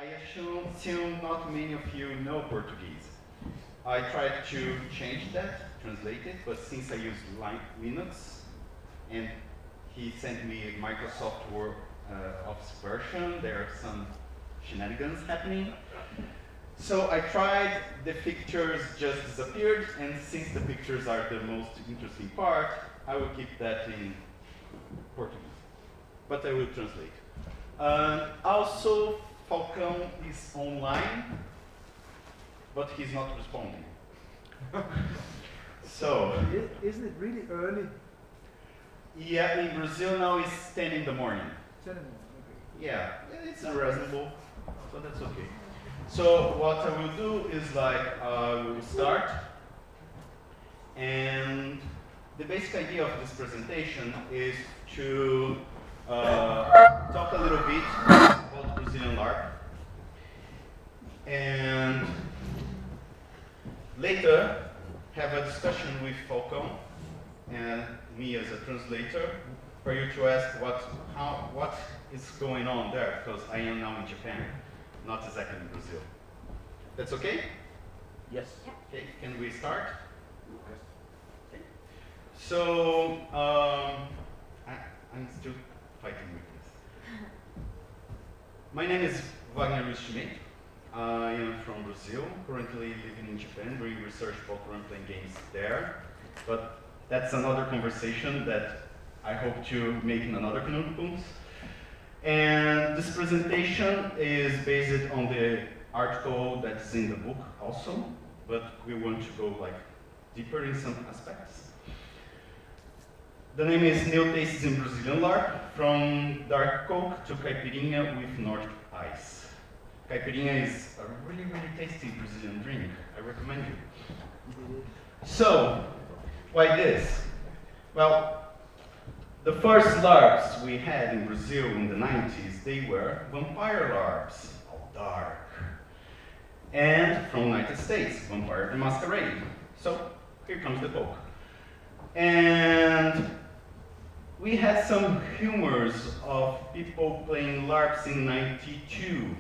I assume not many of you know Portuguese. I tried to change that, translate it, but since I use Linux, and he sent me a Microsoft Word Office version, there are some shenanigans happening. So I tried, the pictures just disappeared, and since the pictures are the most interesting part, I will keep that in Portuguese, but I will translate. Also, Falcão is online, but he's not responding. So, isn't it really early? Yeah, in Brazil now it's 10 in the morning. 10 in the morning, okay. Yeah, it's reasonable, so that's okay. So what I will do is like, we will start, and the basic idea of this presentation is to talk a little bit about Brazilian Larp, and later have a discussion with Falcão and me as a translator for you to ask what is going on there, because I am now in Japan, not exactly in Brazil. That's okay? Yes. Okay, can we start? Yes. Okay. So, I'm still fighting with this. My name is Wagner Schmit. I am from Brazil, currently living in Japan, doing research about role-playing games there. But that's another conversation that I hope to make in another Knutpunkt. And this presentation is based on the article that's in the book also, but we want to go like deeper in some aspects. The name is New Tastes in Brazilian Larp, from dark coke to caipirinha with Nordic ice. Caipirinha is a really, really tasty Brazilian drink. I recommend you. So, why this? Well, the first LARPs we had in Brazil in the 90s, they were vampire LARPs, all dark. And from the United States, Vampire the Masquerade. So, here comes the Coke. And we had some humors of people playing LARPs in '92.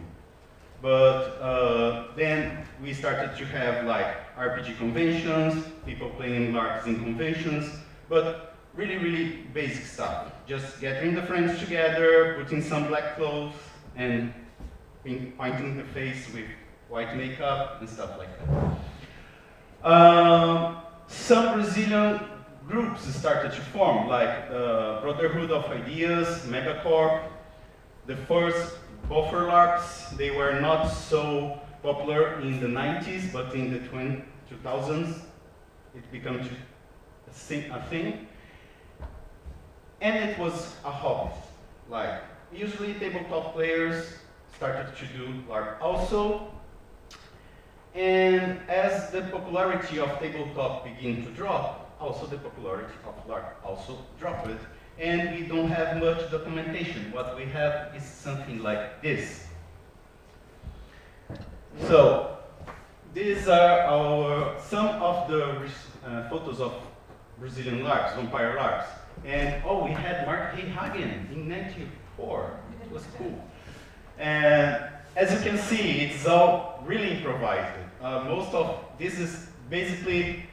But then we started to have like RPG conventions, people playing LARPs in conventions, but really, really basic stuff. Just gathering the friends together, putting some black clothes, and painting the face with white makeup and stuff like that. Some Brazilian groups started to form, like Brotherhood of Ideas, Megacorp. The first buffer LARPs, they were not so popular in the 90s, but in the 2000s, it became a thing. And it was a hobby. Like, usually tabletop players started to do LARP also. And as the popularity of tabletop began to drop, also the popularity of LARP also dropped. And we don't have much documentation. What we have is something like this. So, these are some of the photos of Brazilian LARPs, vampire LARPs. And oh, we had Mark Hagen in '94. It was cool. And as you can see, it's all really improvised. Most of this is basically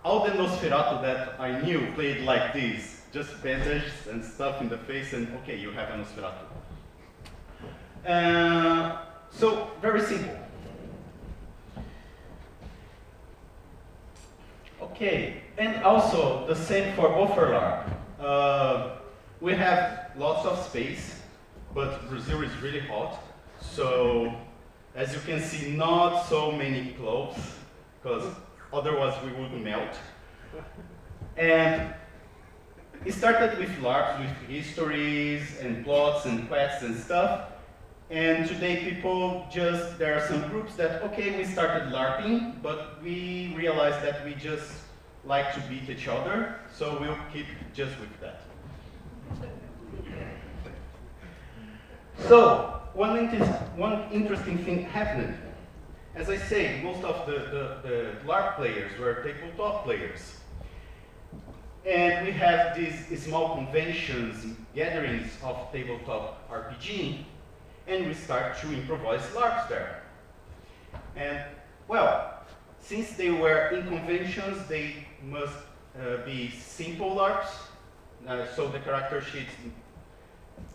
all the Nosferatu that I knew played like this, just bandages and stuff in the face, and okay, you have a Nosferatu. So, very simple. Okay, and also the same for buffer LARP. We have lots of space, but Brazil is really hot, so as you can see, not so many clothes, because otherwise we would melt. And it started with LARPs, with histories and plots and quests and stuff. And today people there are some groups that, okay, we started LARPing, but we realized that we just like to beat each other, so we'll keep just with that. So, one interesting thing happened. As I say, most of the LARP players were tabletop players. And we have these small conventions, gatherings of tabletop RPG. and we start to improvise LARPs there. And, well, since they were in conventions, they must be simple LARPs, so the character sheets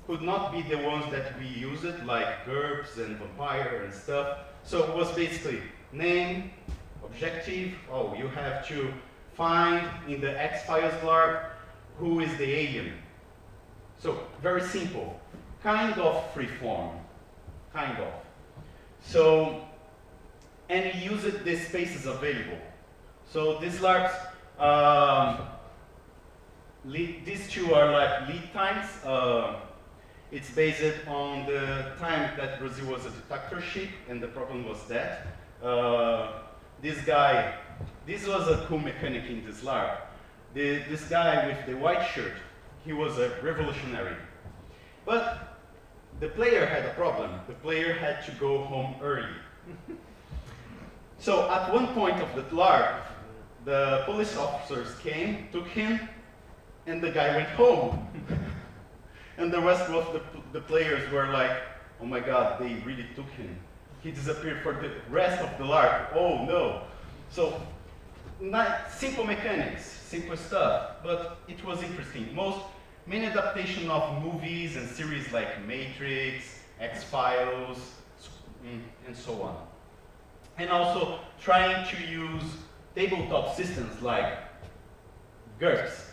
could not be the ones that we used, like GURPS and Vampire and stuff. So it was basically name, objective, oh, you have to find in the X-Files LARP who is the alien. So, very simple, kind of free-form, kind of. So, and we used the spaces available. So these LARPs, these two are like lead times. It's based on the time that Brazil was a dictatorship, and the problem was that this was a cool mechanic in this LARP. This guy with the white shirt, he was a revolutionary. But the player had a problem. The player had to go home early. So at one point of the LARP, the police officers came, took him, and the guy went home. And the rest of the players were like, oh my god, they really took him. He disappeared for the rest of the LARP. Oh no. So, simple mechanics, simple stuff, but it was interesting. Many adaptations of movies and series like Matrix, X-Files, and so on. And also trying to use tabletop systems like GURPS.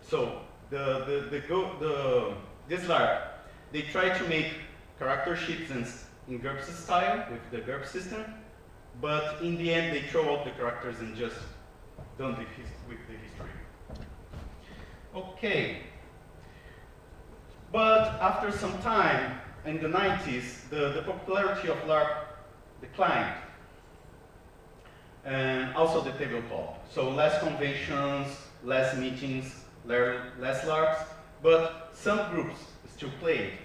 So this LARP, they try to make character sheets in GURPS style with the GURPS system, but in the end they throw out the characters and just done with the history. Okay. But after some time, in the 90s, the popularity of LARP declined. And also the tabletop. So less conventions, less meetings, less LARPs, but some groups still played.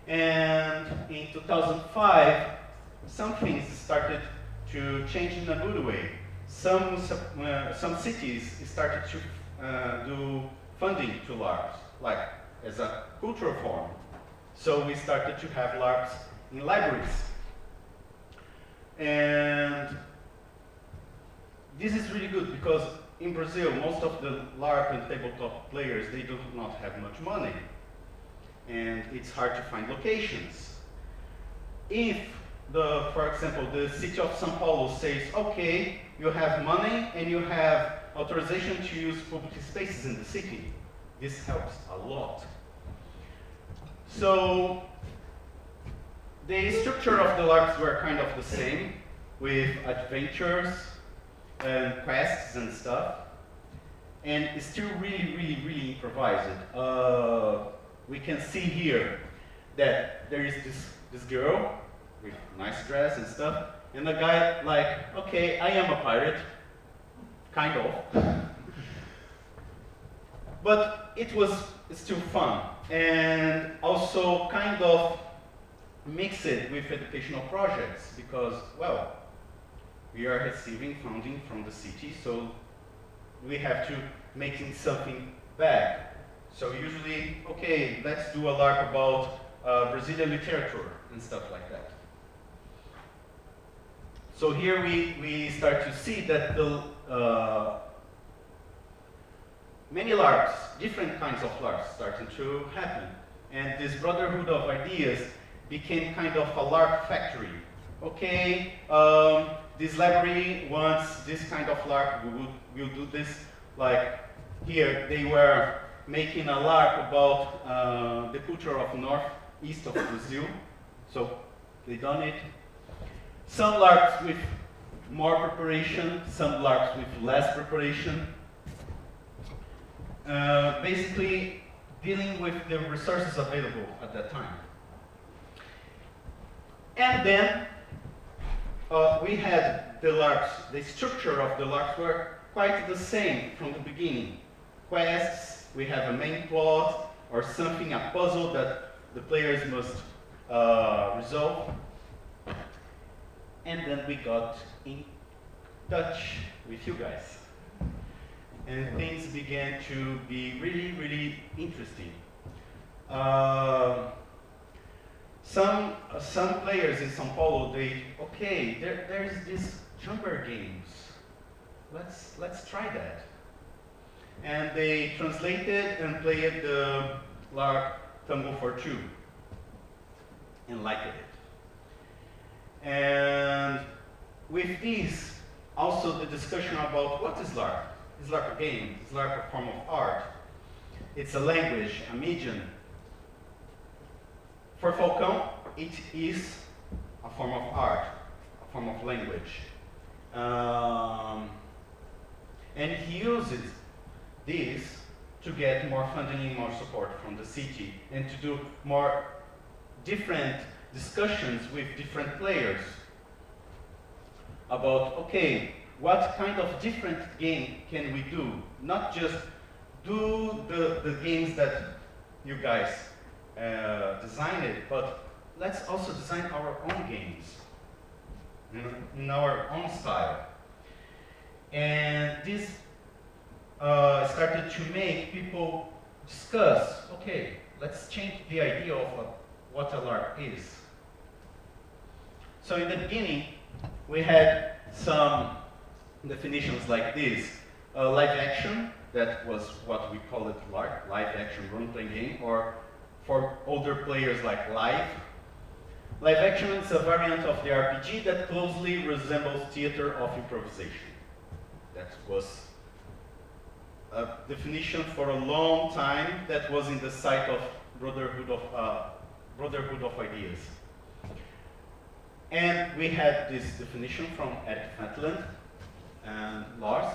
And in 2005, some things started to change in a good way. Some cities started to do funding to LARPs, like as a cultural form. So we started to have LARPs in libraries. And this is really good because in Brazil, most of the LARP and tabletop players, they do not have much money. And it's hard to find locations. If, for example, the city of Sao Paulo says, okay, you have money and you have authorization to use public spaces in the city, this helps a lot. So the structure of the LARPs were kind of the same, with adventures and quests and stuff, and it's still really improvised. We can see here that there is this girl with nice dress and stuff, and a guy like, okay, I am a pirate, kind of. But it was still fun, and also kind of mix it with educational projects, because, well, we are receiving funding from the city, so we have to make something back. So usually, okay, let's do a LARP about Brazilian literature and stuff like that. So here we start to see that the many LARPs, different kinds of LARPs starting to happen. And this brotherhood of ideas became kind of a LARP factory. Okay, this library wants this kind of LARP, we'll do this. Like here, they were making a LARP about the culture of northeast of Brazil. So they done it. Some LARPs with more preparation, some LARPs with less preparation. Basically dealing with the resources available at that time. And then we had the LARPs, the structure of the LARPs were quite the same from the beginning. Quests, we have a main plot, or something, a puzzle that the players must resolve. And then we got in touch with you guys. And things began to be really interesting. some players in Sao Paulo, there's this jumper games. Let's try that. And they translated and played the Larp Tango for Two and liked it. And with this, also the discussion about what is Larp? Is Larp a game? Is Larp a form of art? It's a language, a medium. For Falcão, it is a form of art, a form of language. And he uses this to get more funding and more support from the city and to do more different discussions with different players about, okay, what kind of different game can we do? Not just do the games that you guys designed, but let's also design our own games in our own style. And this started to make people discuss, okay, let's change the idea of what a LARP is. So in the beginning, we had some definitions like this. Live action, that was what we call it LARP, live action role-playing game, or for older players like live. Live action is a variant of the RPG that closely resembles theater of improvisation. That was a definition for a long time that was in the site of Brotherhood of Ideas. And we had this definition from Eric Maitland and Lars.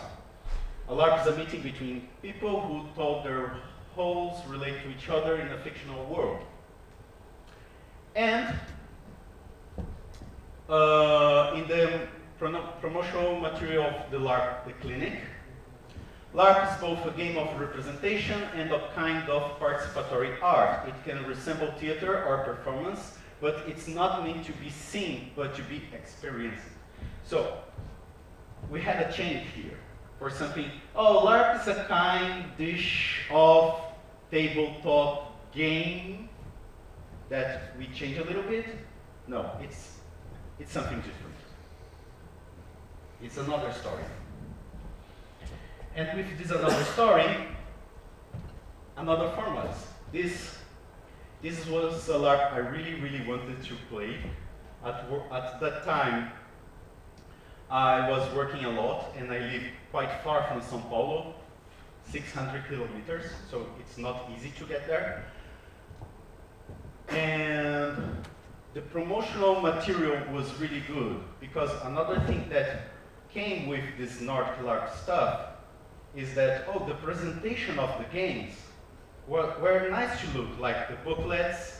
A LARP is a meeting between people who told their wholes relate to each other in a fictional world. And in the promotional material of the LARP, the clinic, LARP is both a game of representation and a kind of participatory art. It can resemble theater or performance, but it's not meant to be seen, but to be experienced. So, we had a change here for something, oh, LARP is a kind dish of tabletop game that we change a little bit. No, it's something different. It's another story. And with this another story, another format. This was a LARP I really wanted to play. At that time, I was working a lot, and I live quite far from Sao Paulo, 600 kilometers, so it's not easy to get there. And the promotional material was really good, because another thing that came with this Nordic LARP stuff is that, oh, the presentation of the games were nice to look, like the booklets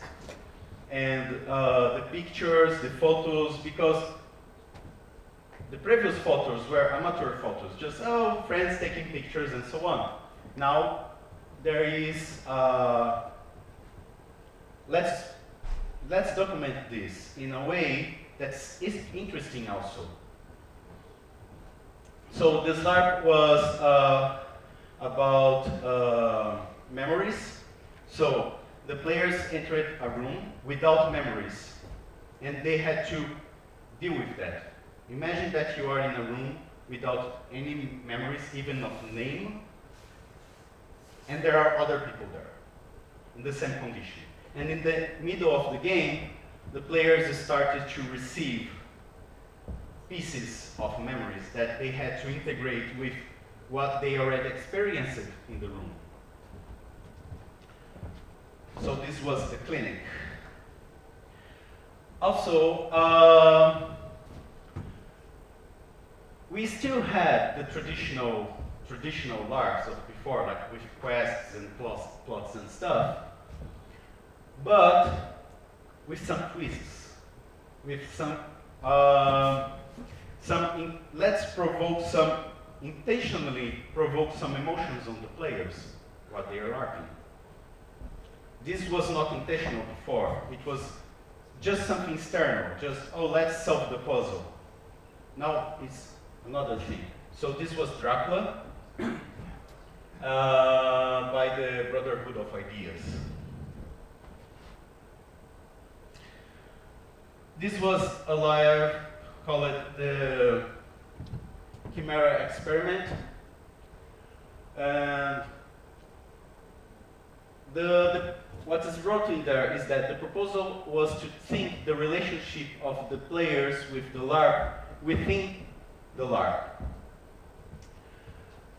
and the pictures, the photos, because the previous photos were amateur photos, just, oh, friends taking pictures and so on. Now, there is, let's document this in a way that's interesting also. So this LARP was about memories. So the players entered a room without memories, and they had to deal with that. Imagine that you are in a room without any memories, even of name, and there are other people there in the same condition. And in the middle of the game, the players started to receive pieces of memories that they had to integrate with what they already experienced in the room. So this was the clinic. Also, we still had the traditional LARPs of before, like with quests and plots and stuff, but with some twists, with some let's intentionally provoke some emotions on the players while they are LARPing. This was not intentional before. It was just something external, just, oh, let's solve the puzzle. Now it's another thing. So this was Dracula by the Brotherhood of Ideas. This was a live, call it the Chimera experiment. And what is wrote in there is that the proposal was to think the relationship of the players with the LARP within the LARP.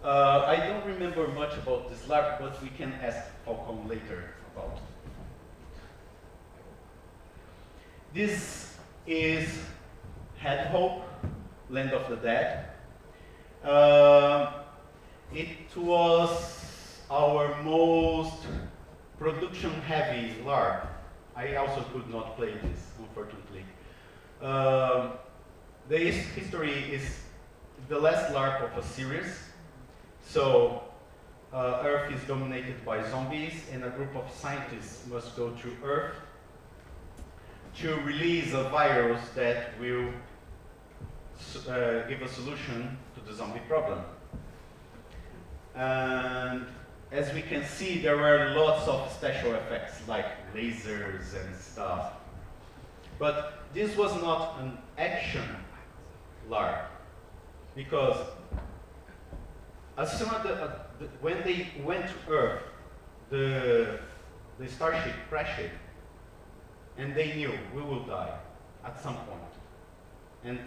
I don't remember much about this LARP, but we can ask Falcon later about it. This is Head Hope, Land of the Dead. It was our most production-heavy LARP. I also could not play this, unfortunately. The history is the last LARP of a series. So, Earth is dominated by zombies, and a group of scientists must go to Earth to release a virus that will give a solution to the zombie problem. And as we can see, there were lots of special effects like lasers and stuff. But this was not an action LARP, because as soon as when they went to Earth, the starship crashed, and they knew we will die at some point. And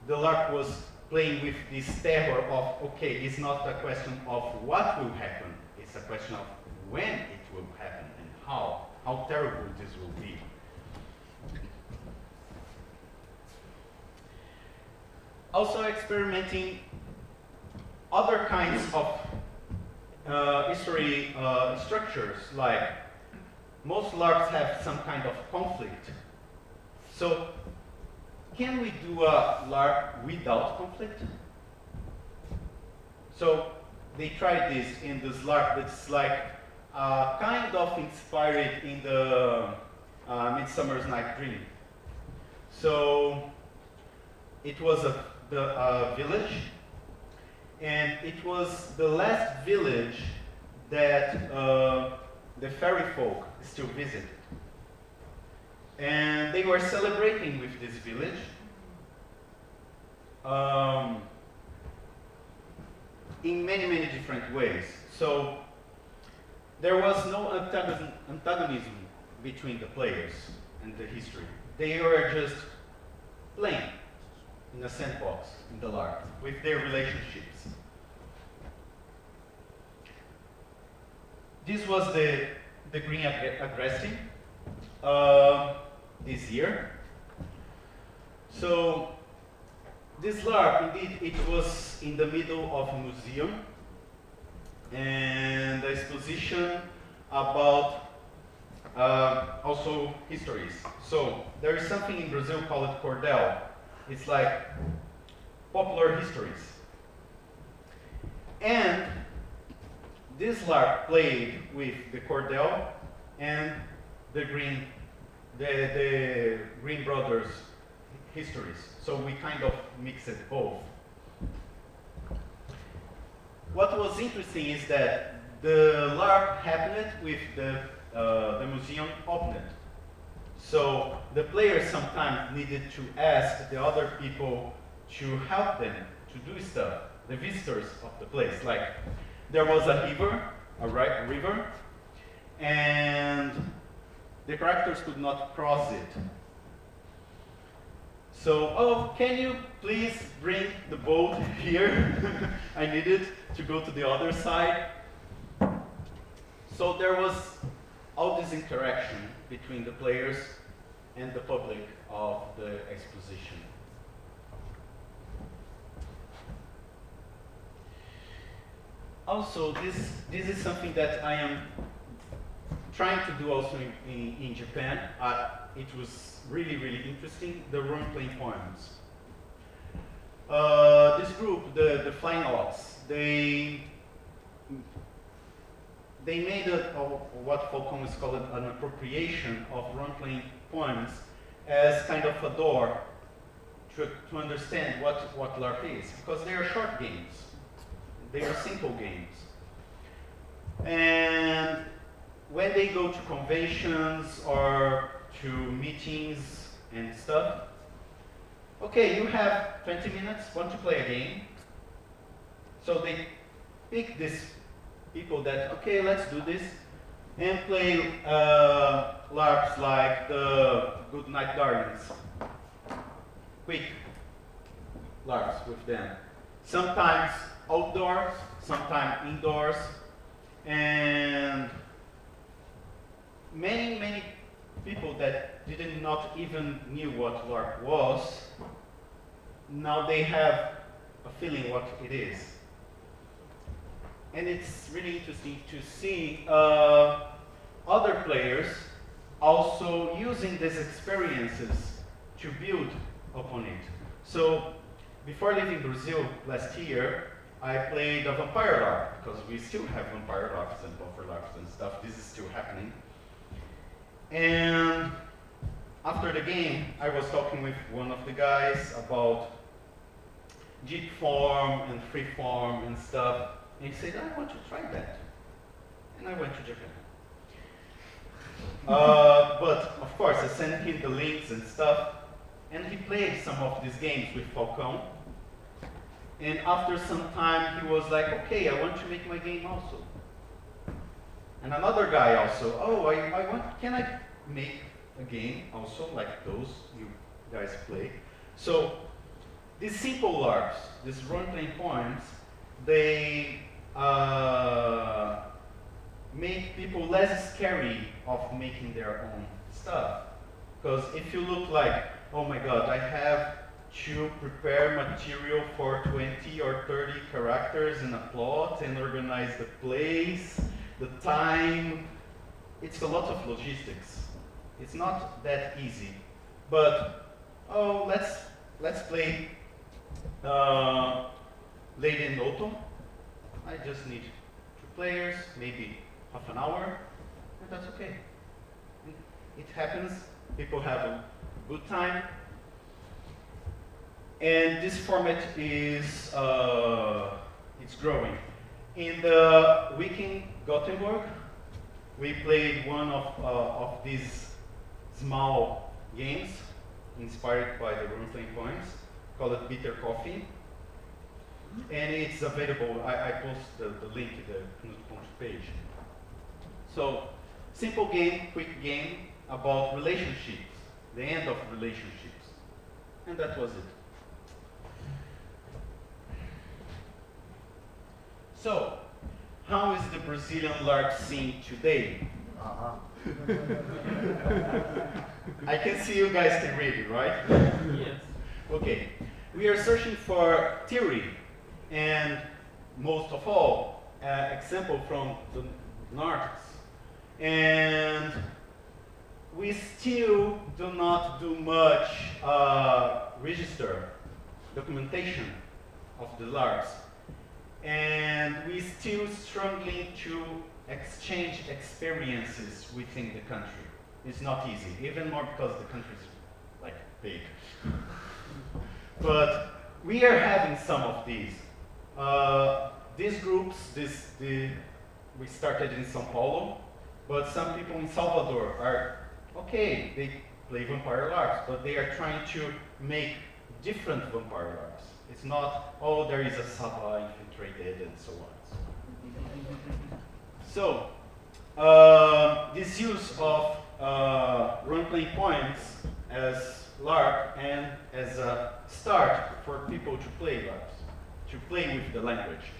the LARP was playing with this terror of, okay, it's not a question of what will happen, it's a question of when it will happen and how terrible this will be. Also experimenting other kinds of history structures, like most LARPs have some kind of conflict. So, can we do a LARP without conflict? So, they tried this in this LARP that's like kind of inspired in the Midsummer's Night Dream. So, it was the village, and it was the last village that the fairy folk still visited. And they were celebrating with this village. In many different ways. So there was no antagonism between the players and the history. They were just playing in a sandbox in the LARP with their relationships. This was the Green Aggressive this year. So this LARP, indeed, it was in the middle of a museum and a exposition about also histories. So there is something in Brazil called cordel. It's like popular histories. And this LARP played with the cordel and the Green Brothers histories. So we kind of mixed both. What was interesting is that the LARP happened with the museum opened. So the players sometimes needed to ask the other people to help them to do stuff, the visitors of the place. Like there was a river, and the characters could not cross it. So, oh, can you please bring the boat here? I needed to go to the other side. So there was all this interaction between the players and the public of the exposition. Also, this is something that I am trying to do also in Japan. It was really interesting, the role-playing poems. This group, the Flying Ox, they made what Falcon is called an appropriation of role-playing poems as kind of a door to understand what LARP is, because they are short games. They are simple games. And when they go to conventions or to meetings and stuff. Okay, you have 20 minutes, want to play a game. So they pick these people that, okay, let's do this, and play LARPs like the Good Night Darlings. Quick LARPs with them. Sometimes outdoors, sometimes indoors, and many people that did not even knew what LARP was, now they have a feeling what it is. And it's really interesting to see other players also using these experiences to build upon it. So before leaving Brazil last year, I played a vampire LARP, because we still have vampire LARPs and buffer LARPs and stuff. This is still happening. And after the game, I was talking with one of the guys about deep form and free form and stuff. And he said, I want to try that. And I went to Japan. But of course, I sent him the links and stuff. And he played some of these games with Falcão. And after some time, he was like, okay, I want to make my game also. And another guy also, oh, can I make a game also like those you guys play? So these simple LARPs, these role-playing poems, they make people less scary of making their own stuff. Because if you look like, oh my god, I have to prepare material for 20 or 30 characters in a plot and organize the place, the time. It's a lot of logistics. It's not that easy. But, oh, let's play Lady in Autumn. I just need 2 players, maybe half an hour, and that's okay. It happens, people have a good time. And this format is it's growing. In the week in Gothenburg, we played one of these small games inspired by the role-playing poems, called it Bitter Coffee. And it's available, I post the link to the Knutpunkt page. So, simple game, quick game about relationships, the end of relationships. And that was it. So, how is the Brazilian LARP scene today? I can see you guys can read it, right? Yes. Okay. We are searching for theory, and most of all, example from the Nordics. And we still do not do much register, documentation of the LARPs. And we still struggling to exchange experiences within the country. It's not easy, even more because the country is like big. But we are having some of these. These groups, we started in Sao Paulo, but some people in Salvador are, okay, they play vampire LARPs, but they are trying to make different vampire LARPs. It's not, oh, there is a Saba infiltrated and so on. So, this use of role-playing points as LARP and as a start for people to play LARPs, to play with the language.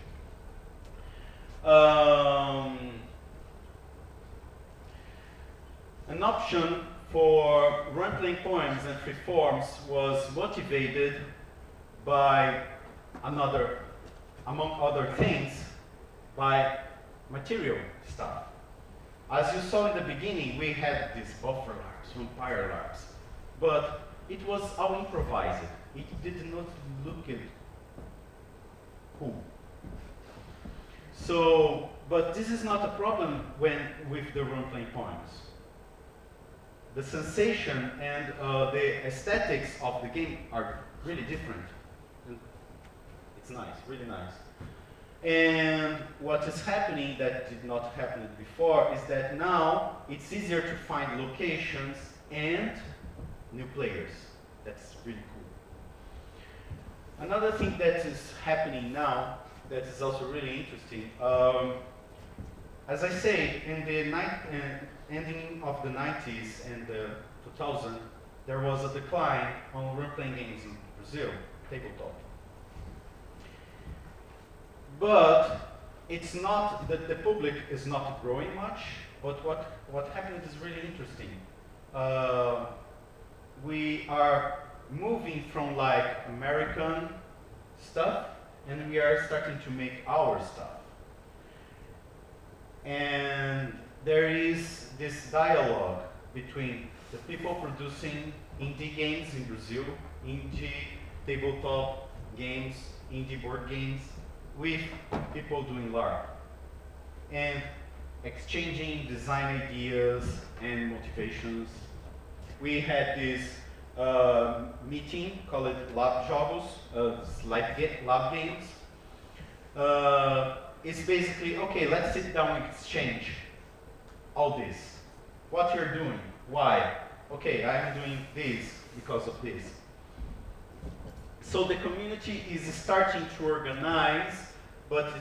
An option for role-playing poems and free forms was motivated by among other things, by material stuff. As you saw in the beginning, we had these buffer LARPs, vampire LARPs, but it was all improvised. It did not look cool. So, but this is not a problem with the role-playing poems. The sensation and the aesthetics of the game are really different. And it's nice, really nice. And what is happening that did not happen before is that now it's easier to find locations and new players. That's really cool. Another thing that is happening now that is also really interesting. As I say, in the ending of the 90s and the 2000s, there was a decline on role-playing games in Brazil, tabletop. But it's not that the public is not growing much, but what happened is really interesting. We are moving from like American stuff, and we are starting to make our stuff. And there is this dialogue between the people producing indie games in Brazil, indie tabletop games, indie board games, with people doing Larp, and exchanging design ideas and motivations. We had this meeting called Lab Jogos, lab games. It's basically, okay, let's sit down and exchange all this. What you're doing, why? Okay, I'm doing this because of this. So the community is starting to organize, but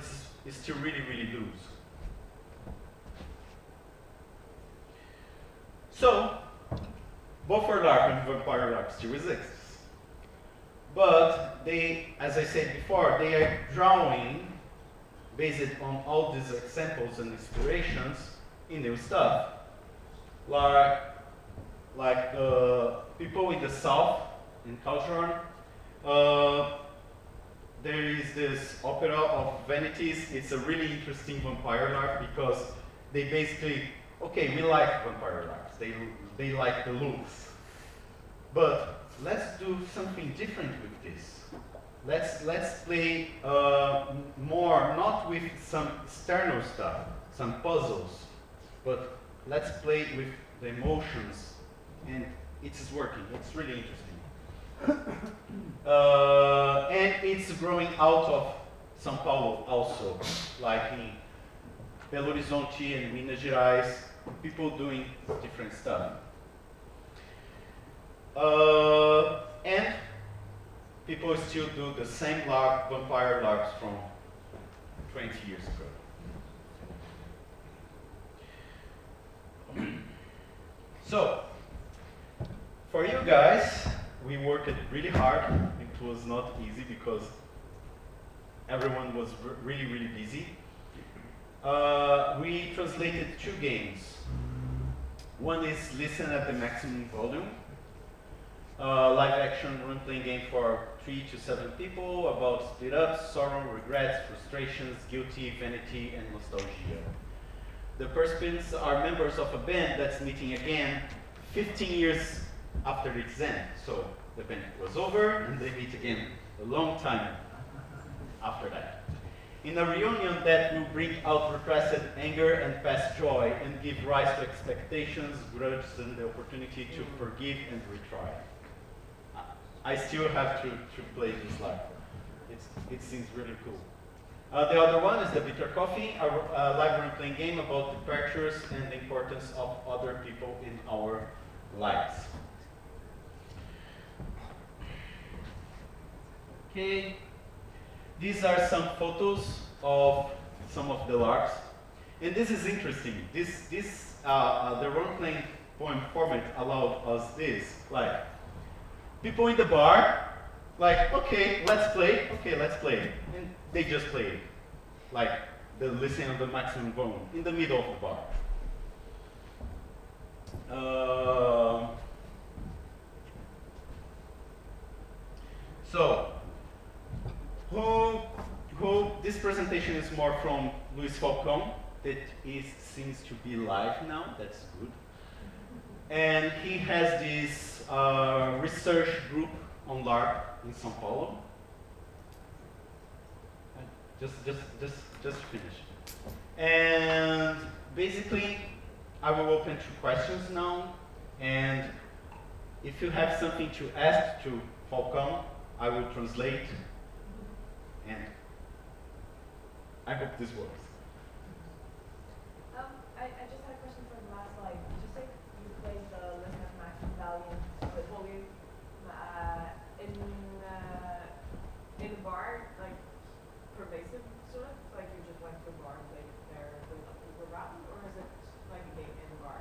it's still really, really loose. So, both for Larp and Vampire Larp still exists. But they, as I said before, they are drawing, based on all these examples and inspirations, in new stuff. Like the people in the south, in Calderon, there is this opera of vanities. It's a really interesting vampire larp because they basically, okay, we like vampire larps. They like the looks. But let's do something different with this. Let's play more, not with some external stuff, some puzzles, but let's play with the emotions, and it is working. It's really interesting. And it's growing out of Sao Paulo also, like in Belo Horizonte and Minas Gerais, people doing different stuff. And people still do the same vampire larps from 20 years ago. So, for you guys, we worked really hard. It was not easy because everyone was really, really busy. We translated 2 games. One is Listen at the Maximum Volume, live action role-playing game for 3 to 7 people about split ups, sorrow, regrets, frustrations, guilty, vanity, and nostalgia. The participants are members of a band that's meeting again 15 years after its end. So the band was over and they meet again a long time after that. In a reunion that will bring out repressed anger and past joy and give rise to expectations, grudges, and the opportunity to forgive and retry. I still have to play this live. It seems really cool. The other one is the Bitter Coffee, a live role-playing game about departures and the importance of other people in our lives. Okay, these are some photos of some of the LARPs, and this is interesting. The role-playing poem format allowed us this, like people in the bar, like okay, let's play, and they just play it, like the listening of the maximum volume in the middle of the bar. So, this presentation is more from Luiz that seems to be live now, that's good. And he has this research group on Larp in Sao Paulo. Just finish. And basically, I will open to questions now. And if you have something to ask to Falcão, I will translate. And I hope this works. I just had a question for the last slide. Just like you played the listen at maximum value, but volume in the bar, like pervasive sort of, like you just went to a bar and played there with people around, or is it like a game in the bar?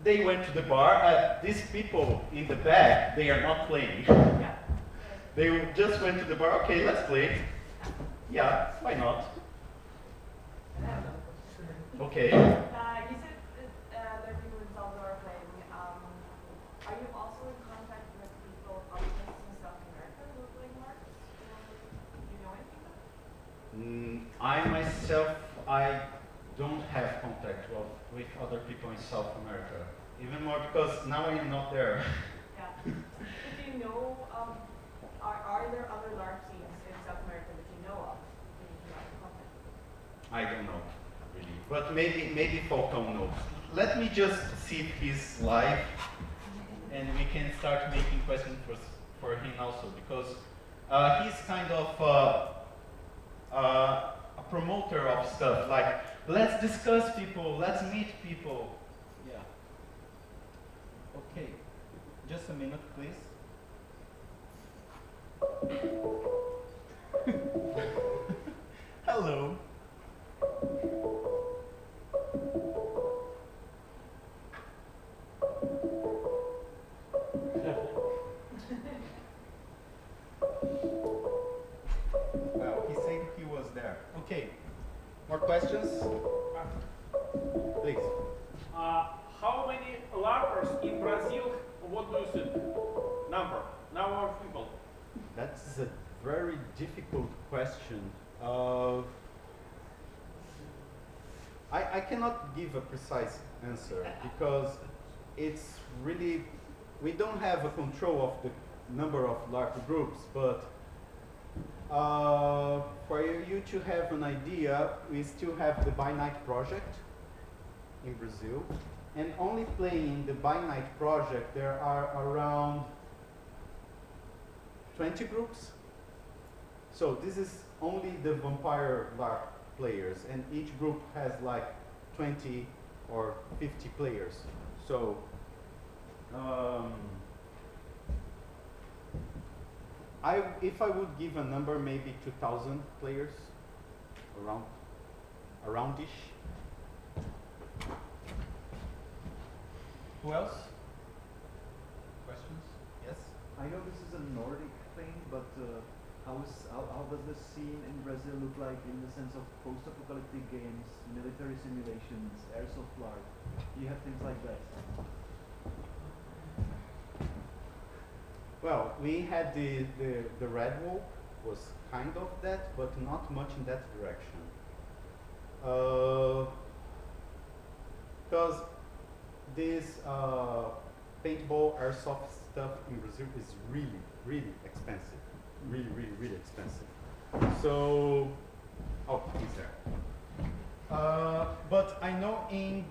They went to the bar. These people in the back, they are not playing. Yeah. They just went to the bar. Okay, let's play. Yeah, why not? Okay. You said that there are people in Salvador playing. Are you also in contact with people other places in South America who are playing larps? Do you know anything about it? I myself, I don't have contact with other people in South America. Even more because now I'm not there. Yeah. But do you know, are there other LARP scenes in South America that you know of that you have in contact with? I don't know, really. But maybe Falcon knows. Let me just see if he's live, and we can start making questions for him also, because he's kind of a promoter of stuff, like, let's discuss people, let's meet people. Yeah. Okay, just a minute, please. Hello. Well, he said he was there. Okay. More questions? Please. How many larpers in Brazil? What do you think? Number of people. That's a very difficult question. I cannot give a precise answer because it's really, we don't have a control of the number of LARP groups, but for you to have an idea, we still have the By Night project in Brazil, and only playing the By Night project there are around 20 groups. So this is only the vampire LARP players, and each group has like 20 or 50 players. So if I would give a number, maybe 2,000 players, around-ish. Who else? Questions? Yes? I know this is a Nordic thing, but how does the scene in Brazil look like in the sense of post-apocalyptic games, military simulations, airsoft LARP? Do you have things like that? Well, we had the Red Wolf was kind of that, but not much in that direction. Because this paintball airsoft stuff in Brazil is really, really expensive. Really, really, really expensive. So, oh, he's there. But I know in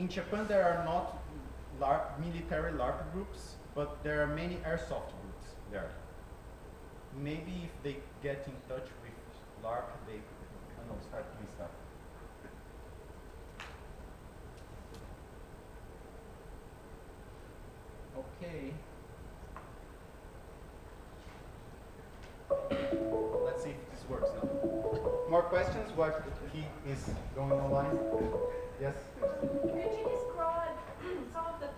Japan there are not military LARP groups, but there are many airsoft groups there. Maybe if they get in touch with LARP, they start doing stuff. Okay. Let's see if this works now. More questions? What he is going online? Yes? Could you describe some of the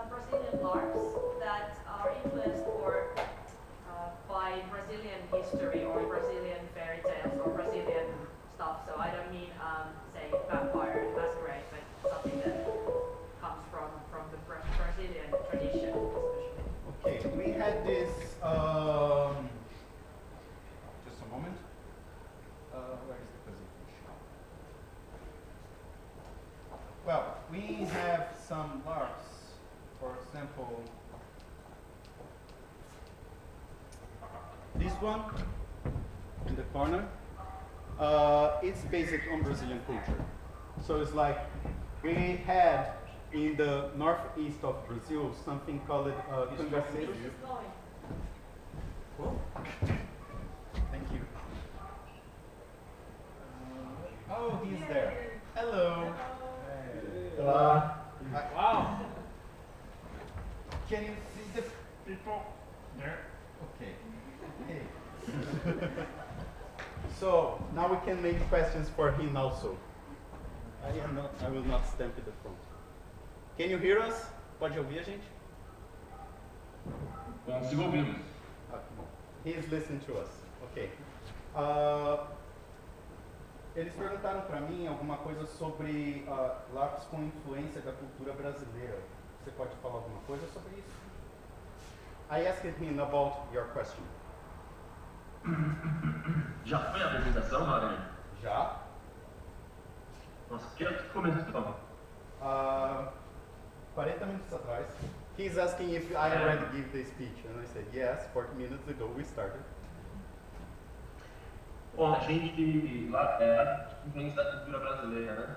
Brazilian LARPs that are influenced by Brazilian history or Brazilian fairy tales or Brazilian stuff? So I don't mean, say, Vampire the Masquerade, but something that comes from the Brazilian tradition, especially. Okay, we had this. Just a moment. Where is the presentation? Well, we have some LARPs. For example, this one in the corner. It's based on Brazilian culture. So it's like we had in the northeast of Brazil something called cangaceiro. Cool. Thank you. Oh, he's there. Hello. Hello. Wow. Can you see the people there? Okay. Hey. So now we can make questions for him also. I will not stamp at the front. Can you hear us? Pode ouvir a gente? Consigo ouvi-los. Ah, bom. He is listening to us. Ok. Eles perguntaram para mim alguma coisa sobre LARPs com influência da cultura brasileira. Você pode falar alguma coisa sobre isso? I asked him about your question. Já foi a apresentação, Wagner? Já? Nossa, que começou? 40 minutos atrás. He's asking if I already gave the speech, and I said yes. 40 minutes ago we started. Bom, a gente lá é influência da cultura brasileira, né?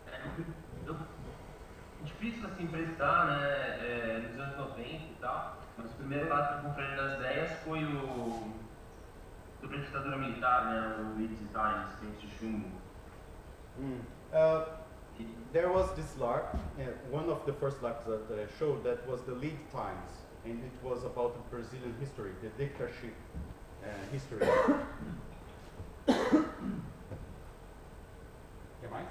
É difícil assim prestar, né? Nos anos 90 e tal. Mas o primeiro lá que eu comprei das ideias foi o sobre a ditadura militar, né? O Luiz e Times, que tem esse chumbo. There was this LARP, one of the first LARPs that I showed, that was the lead times, and it was about the Brazilian history, the dictatorship history. Quer mais?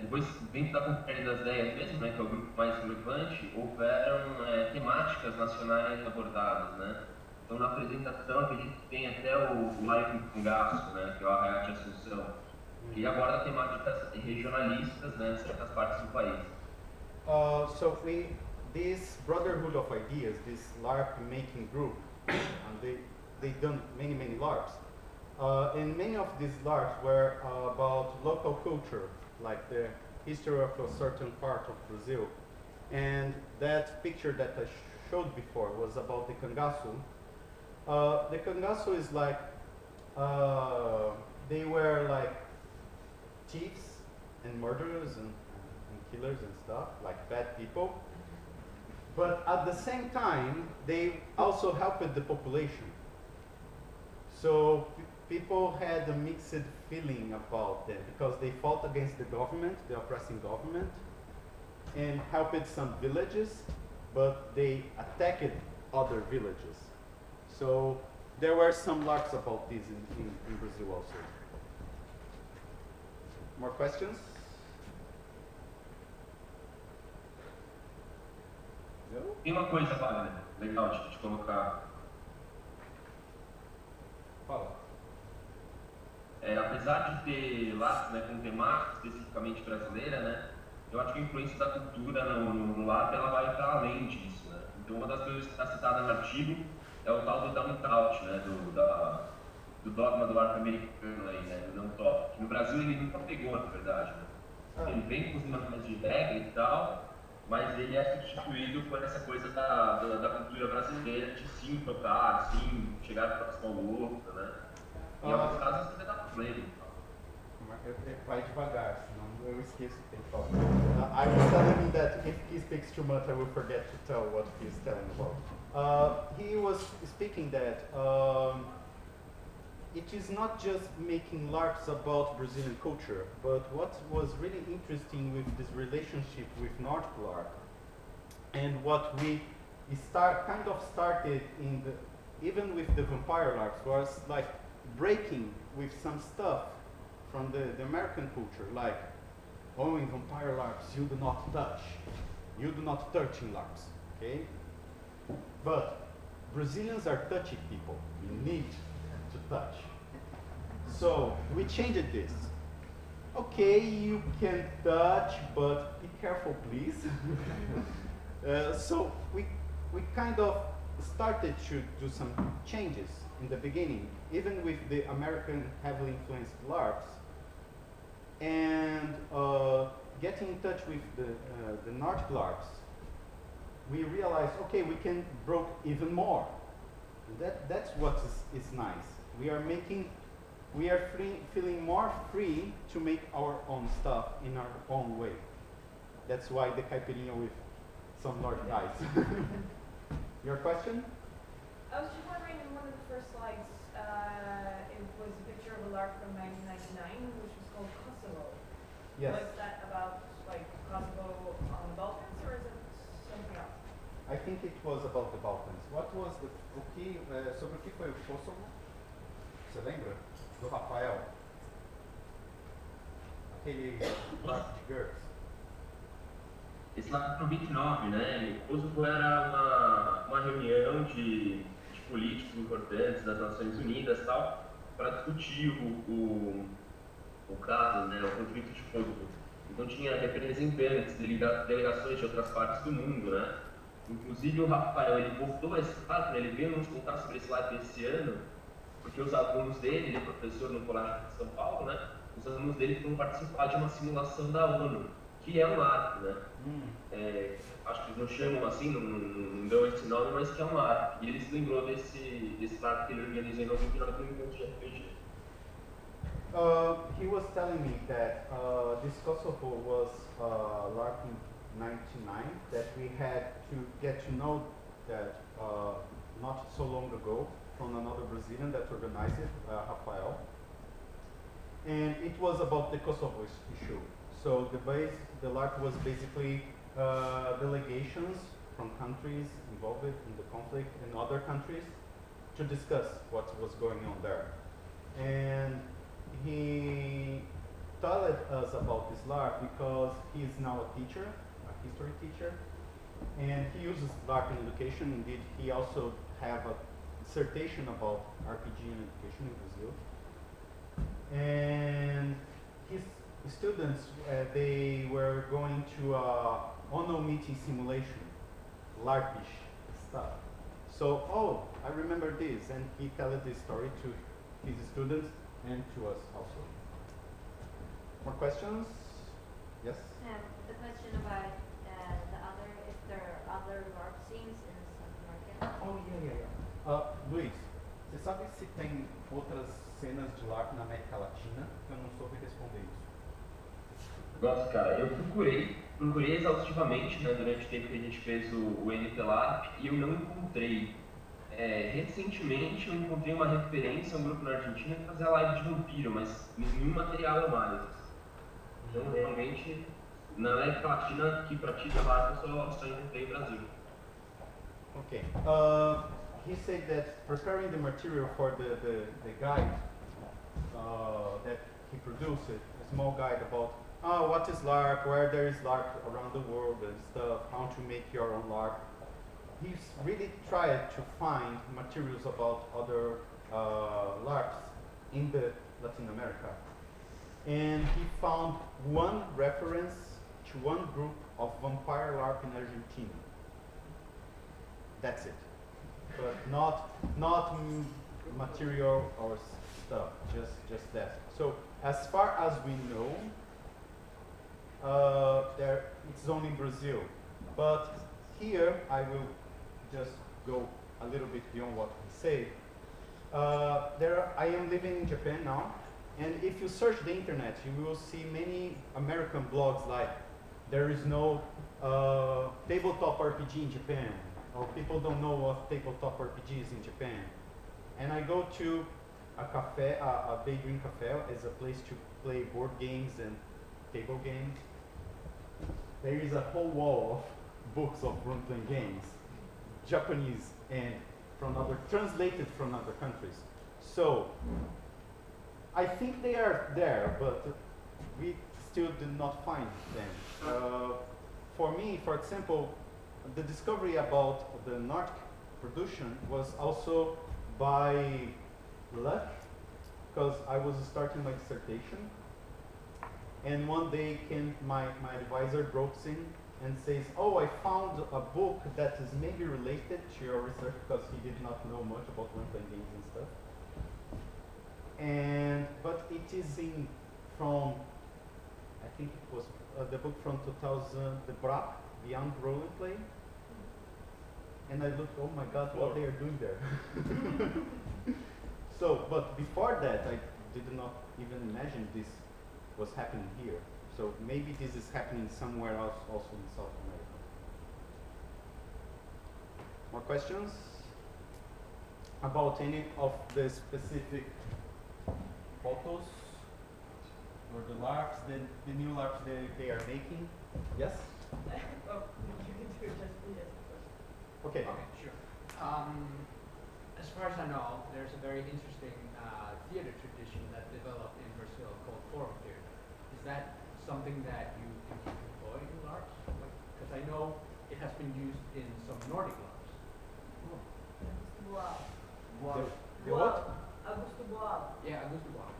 Depois, dentro da Companhia das Ideias mesmo, né, que é o grupo mais relevante, houveram temáticas nacionais abordadas, né? Então, na apresentação, acredito que tem até o Live com Gasto, né, que é o Arraiate Assunção, que aborda temáticas regionalistas, né, em certas partes do país. So this brotherhood of ideas, this LARP making group, and they done many LARPs. And many of these LARPs were about local culture, like the history of a certain part of Brazil. And that picture that I showed before was about the cangaço. The cangaço is like, they were like thieves and murderers and killers and stuff, like bad people. But at the same time, they also helped the population. So people had a mixed feeling about them because they fought against the government, the oppressing government, and helped some villages, but they attacked other villages. So there were some LARPs about this in Brazil also. More questions? No? Tem uma coisa, Wagner, legal de te colocar. Fala. Apesar de ter LARP, né, com temática especificamente brasileira, né, eu acho que a influência da cultura no LARP ela vai para além disso, né? Então, uma das coisas que está citada no artigo é o tal do Knutpunkt, né, do dogma do LARP americano aí, né, do não top. No Brasil ele nunca pegou, na verdade, né? Ele vem com os manuais de regra e tal, mas ele é substituído por essa coisa da cultura brasileira de sim tocar, sim chegar próximo ao outro, né? Em alguns casos você dá problema. Vai devagar, senão eu esqueço o que tem que falar. I was telling him that if he speaks too much, I will forget to tell what he's telling about. He was speaking that it is not just making LARPs about Brazilian culture, but what was really interesting with this relationship with Nordic LARP, and what we kind of started even with the vampire LARPs, was like breaking with some stuff from the American culture, like, oh, in vampire LARPs, you do not touch. You do not touch in LARPs, okay? But Brazilians are touchy people. You need to touch. So we changed this. Okay, you can touch, but be careful, please. So we kind of started to do some changes in the beginning, even with the American heavily influenced LARPs, and getting in touch with the Nordic LARPs, we realized, okay, we can broke even more. That's what is nice. We are feeling more free to make our own stuff in our own way. That's why the caipirinha with some Nordic guys. Your question? I was just wondering, in one of the first slides, it was a picture of a LARP from 1999, which was called Kosovo. Yes. Was that about, like, Kosovo think it was about the Balkans. What was the, sobre o que foi o Kosovo? Você lembra? Do Rafael. Aquele Larp de GURPS. Esse lá foi 29, né? O Kosovo era uma reunião de políticos importantes das Nações Unidas tal, para discutir o caso, né, o conflito de Kosovo. Então tinha representantes, delegações de outras partes do mundo, né? Inclusive o Rafael, ele voltou a esse quadro, ele veio nos contar sobre esse Larp esse ano, porque os alunos dele, ele é professor no Colégio de São Paulo, né? Os alunos dele foram participar de uma simulação da ONU, que é um Larp, né? Acho que eles não chamam assim, não dão esse nome, mas que é um Larp. E ele se lembrou desse Larp que ele organizou em 99 no encontro de RPG. He was telling me that this Kosovo was LARP in 99, that we had to get to know that not so long ago from another Brazilian that organized it, Rafael. And it was about the Kosovo issue. So the LARP was basically delegations from countries involved in the conflict and other countries to discuss what was going on there. And he told us about this LARP because he is now a teacher, a history teacher, and he uses LARP in education. Indeed, he also have a dissertation about RPG in education in Brazil. And his students, they were going to a ONU meeting simulation, LARPish stuff. So, oh, I remember this, and he told this story to his students and to us also. More questions? Yes? The question about if there are other LARP scenes in South America. Oh, yeah. Luiz, você sabe se tem outras cenas de LARP na América Latina? Eu não soube responder isso. Nossa, cara, eu procurei exaustivamente, né, durante o tempo que a gente fez o NP LARP e eu não encontrei. Recentemente eu encontrei uma referência a um grupo na Argentina que fazia live de vampiro, mas nenhum material a mais. Então, realmente, na América Latina, que pratica LARP, eu só encontrei no Brasil. Okay. He said that preparing the material for the guide that he produced, a small guide about what is LARP, where there is LARP around the world and stuff, how to make your own LARP. He's really tried to find materials about other LARPs in the Latin America. And he found one reference to one group of vampire LARP in Argentina. That's it. But not material or stuff, just that. So as far as we know, it's only Brazil. But here I will just go a little bit beyond what we say. I am living in Japan now, and if you search the internet, you will see many American blogs like there is no tabletop RPG in Japan, or people don't know what tabletop RPG is in Japan. And I go to a cafe, a daydream cafe, as a place to play board games and table games. There is a whole wall of books of role-playing games, Japanese and translated from other countries. So I think they are there, but we still did not find them. For me, for example, the discovery about the Nordic production was also by luck, because I was starting my dissertation, and one day my advisor breaks in and says, oh, I found a book that is maybe related to your research, because he did not know much about role-playing games and stuff. But it is from, I think it was the book from 2000, the BRAC, Beyond Role and Play. And I looked, oh my God, what they are doing there. So, but before that, I did not even imagine this was happening here. So maybe this is happening somewhere else, also in South America. More questions about any of the specific photos or the LARPs, the new LARPs they are making? Yes? Oh, you can do just yes. Okay. Okay, sure. As far as I know, there's a very interesting theater tradition that developed in Brazil called forum theater. Is that something that you can employ in LARPs? Because I know it has been used in some Nordic LARPs. Wow. Wow. The what? Augusto Boal. Yeah, Augusto Boal.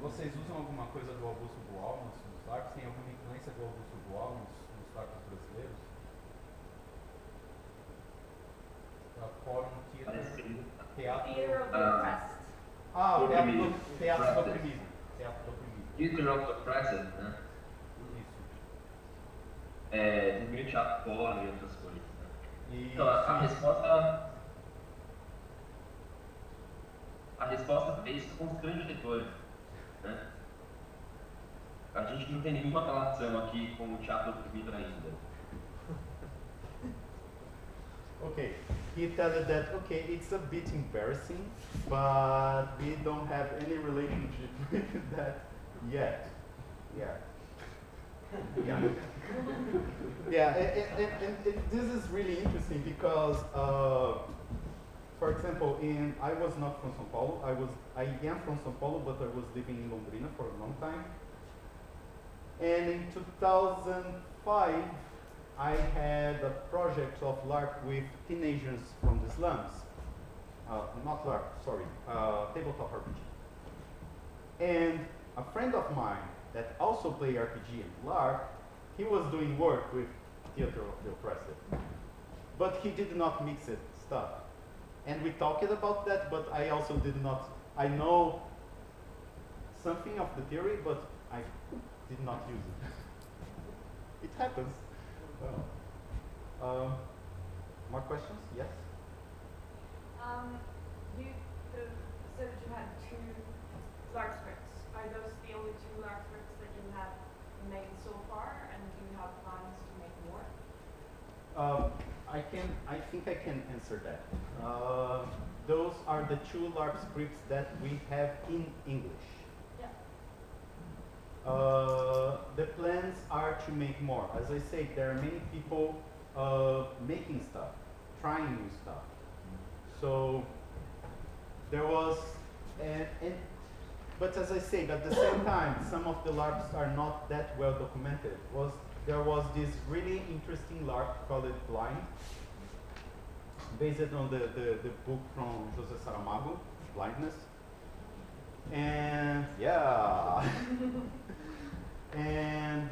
Vocês usam alguma coisa do Augusto Boal nos LARPs? Tem alguma influência do Augusto Boal nos LARPs brasileiros? Fórum, teatro... Theater of the Oppressed. Ah, o Oprimido. teatro do oprimido. Teatro do oprimido. Theater of the Present, né? Isso. Desenho de teatro fora e outras coisas, né? E Então, a resposta é isso com os grandes diretores, né? A gente não tem nenhuma relação aqui com o teatro oprimido ainda. okay, he told that okay, it's a bit embarrassing, but we don't have any relationship with that yet. Yeah. Yeah. Yeah, and this is really interesting because, for example, I was not from Sao Paulo. I am from Sao Paulo, but I was living in Londrina for a long time. And in 2005, I had a project of LARP with teenagers from the slums. Not LARP, sorry, tabletop RPG. And a friend of mine that also played RPG and LARP, he was doing work with Theater of the Oppressed. But he did not mix it stuff. And we talked about that, but I also did not, I know something of the theory, but I did not use it. It happens. Well, more questions? Yes? You said that you had 2 LARP scripts. Are those the only 2 LARP scripts that you have made so far, and do you have plans to make more? I think I can answer that. Those are the 2 LARP scripts that we have in English. Yeah. The plans are to make more. As I said, there are many people making stuff, trying new stuff. So there was, but as I said, at the same time, some of the LARPs are not that well documented. There was this really interesting LARP called Blind, based on the book from José Saramago, Blindness. And yeah, and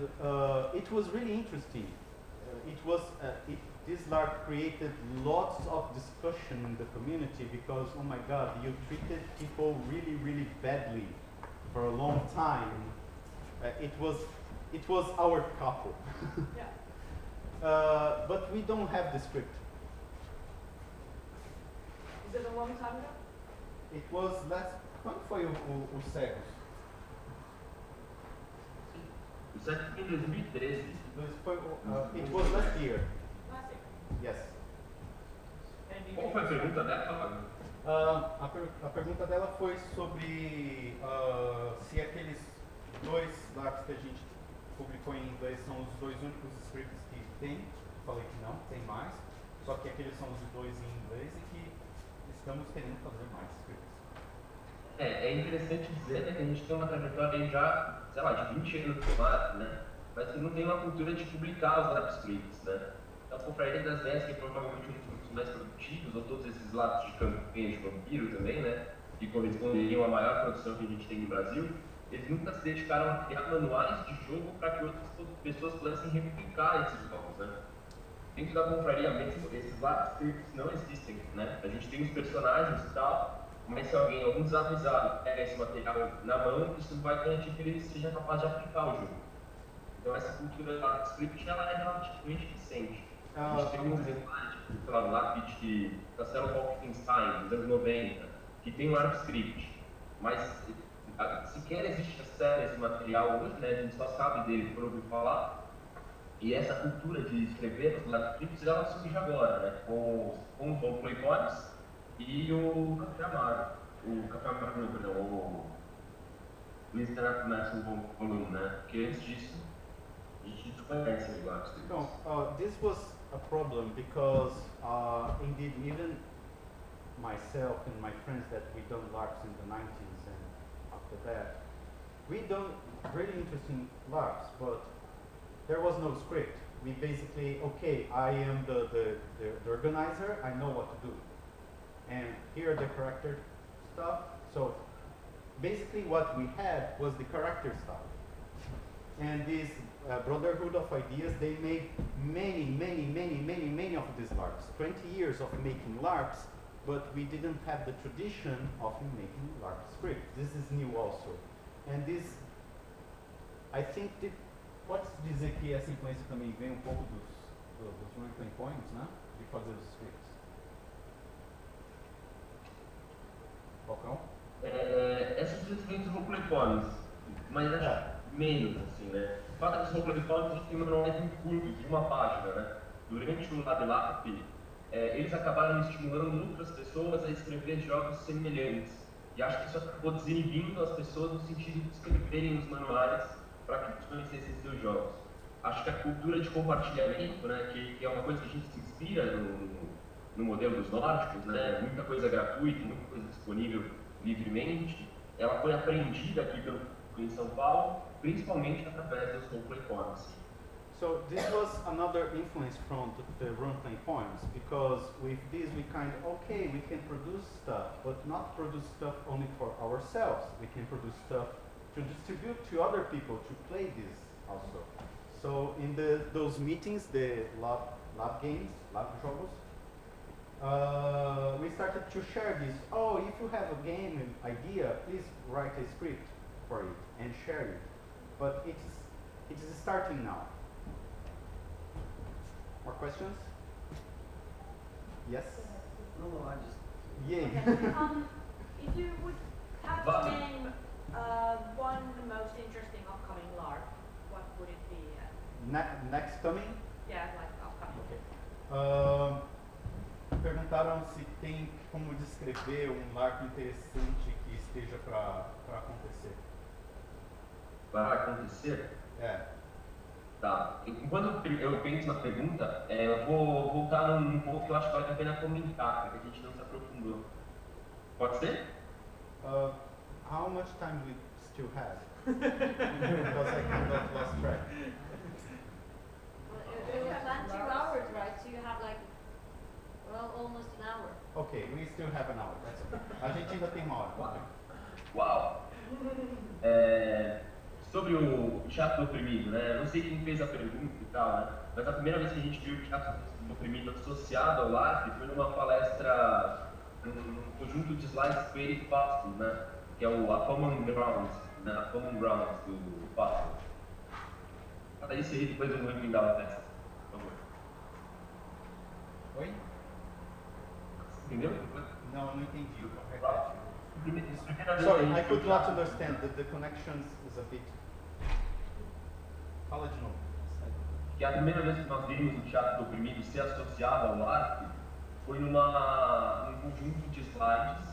it was really interesting. This LARP created lots of discussion in the community because, oh my God, you treated people really, really badly for a long time. It was our couple. Yeah. But we don't have the script. Is it a long time ago? It was last. Quando foi o Cegos? O CERT foi em 2013. It was last year. Last year. Yes. Qual foi a pergunta dela? A pergunta dela foi sobre se aqueles 2 LARPs que a gente publicou em inglês são os 2 únicos scripts que tem. Falei que não, tem mais. Só que aqueles são os 2 em inglês e que estamos querendo fazer mais scripts. É interessante dizer, né, que a gente tem uma trajetória aí já, sei lá, de 20 anos no LARP, né? Mas que não tem uma cultura de publicar os LARP scripts, né? Então, a Confraria das 10, que é provavelmente um dos grupos mais produtivos, ou todos esses LARPs de campanha de vampiro também, né? Que corresponderiam à maior produção que a gente tem no Brasil, eles nunca se dedicaram a criar manuais de jogo para que outras pessoas pudessem replicar esses jogos, né? Dentro da confraria mesmo, esses LARP scripts não existem, né? A gente tem os personagens e tal, mas se algum desavisado pega esse material na mão, isso não vai garantir que ele seja capaz de aplicar o jogo. Então essa cultura do LARP script, ela é relativamente recente. A gente tem um exemplar, tipo, sei lá, o LARP de Castelo Wolfenstein, dos anos 90, que tem um LARP script, mas sequer existe acesso a esse material hoje, né? A gente só sabe dele por ouvir falar. E essa cultura de escrever os LARP scripts, ela surge agora, né? Com os roleplayboys e o Café Amargo. O Café Amargo, perdão, o Luiz começa um volume, né? Porque antes disso, a gente desconhece o LARP scripts. No, this was a problem because indeed even myself and my friends that we done LARPs in the 90s and after that, we done really interesting LARPs, but there was no script. We basically, okay, I am the organizer, I know what to do. And here are the character stuff. So basically what we had was the character stuff. And this brotherhood of ideas, they made many of these LARPs. 20 years of making LARPs, but we didn't have the tradition of making LARP scripts. This is new also. And this, I think that Pode-se dizer que essa influência também vem um pouco dos role-playing points, né? De fazer os scripts. Falcão? Essas influências do role-play points, mas acho menos, assim, né? O fato é que os role-play points a gente tem manuais muito curtos, de uma página, né? Durante o lado Larp, eles acabaram estimulando outras pessoas a escrever jogos semelhantes. E acho que isso acabou desinibindo as pessoas no sentido de escreverem os manuais para que eles conhecessem seus jogos. Acho que a cultura de compartilhamento, né, que é uma coisa que a gente se inspira no modelo dos nórdicos, né, muita coisa gratuita, muita coisa disponível livremente, ela foi aprendida aqui em São Paulo, principalmente através dos role-play points. So this was another influence from the role-playing poems, because with this we kind of, okay, we can produce stuff, but not produce stuff only for ourselves. We can produce stuff to distribute to other people to play this also. So in those meetings, the lab games, lab jogos, we started to share this. Oh, if you have a game idea, please write a script for it and share it. But it is starting now. More questions? Yes? No, I just... Yay. If you would have to name one most interesting upcoming LARP, what would it be? Next coming? Yeah, like upcoming. Okay. Perguntaram se tem como descrever LARP interessante que esteja para acontecer. Para acontecer? Tá. Enquanto eu penso na pergunta, eu vou voltar num ponto que eu acho que vale a pena comentar, porque a gente não se aprofundou. Pode ser? How much time we still have? Because I kind of lost track. Well, you have 2 hours, right? So you have like, well, almost an hour. Okay, we still have an hour. That's okay. A gente ainda tem uma hora. Uau! Sobre o teatro do oprimido, né? Eu não sei quem fez a pergunta e tal, né? Mas a primeira vez que a gente viu o teatro do oprimido associado ao LARP foi numa palestra, num conjunto de slides feito fácil, né? Que é a Common Ground, né? A Common Ground do fácil. Até isso aí, depois eu vou emendar a testa, por favor. Oi? Entendeu? Não, não entendi. Repete. Sorry, I could not understand. The connection is a bit... Fala de novo. Que a primeira vez que nós vimos o teatro do oprimido ser associado ao LARP foi num conjunto de slides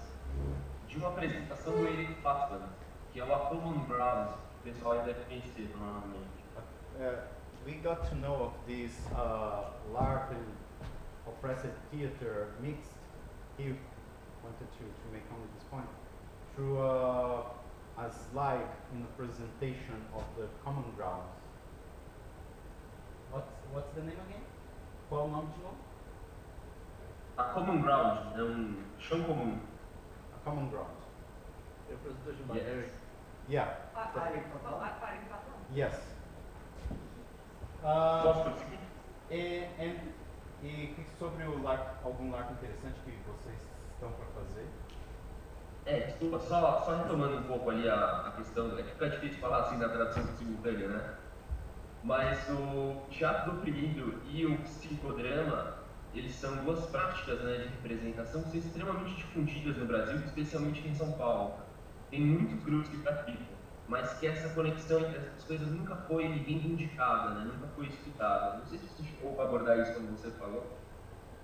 de uma apresentação do Eric Fatman, que é o A Common Ground, que o pessoal ainda deve conhecer provavelmente. We got to know of this LARP and oppressive theater mixed. He wanted to make only this point through a slide in a presentation of the Common Grounds. What's the name again? Qual o nome de novo? A Common Ground é chão comum. A Common Ground. Yes. Yeah. Yes. Posso prosseguir? E sobre o LARP, algum LARP interessante que vocês estão para fazer? Desculpa, só retomando um pouco ali a questão, é que fica difícil falar assim da tradução simultânea, né? Mas o teatro do oprimido e o psicodrama, eles são duas práticas, né, de representação que são extremamente difundidas no Brasil, especialmente aqui em São Paulo. Tem muitos grupos que praticam, mas que essa conexão entre essas coisas nunca foi reivindicada, né, nunca foi estudada. Não sei se você chegou a abordar isso quando você falou,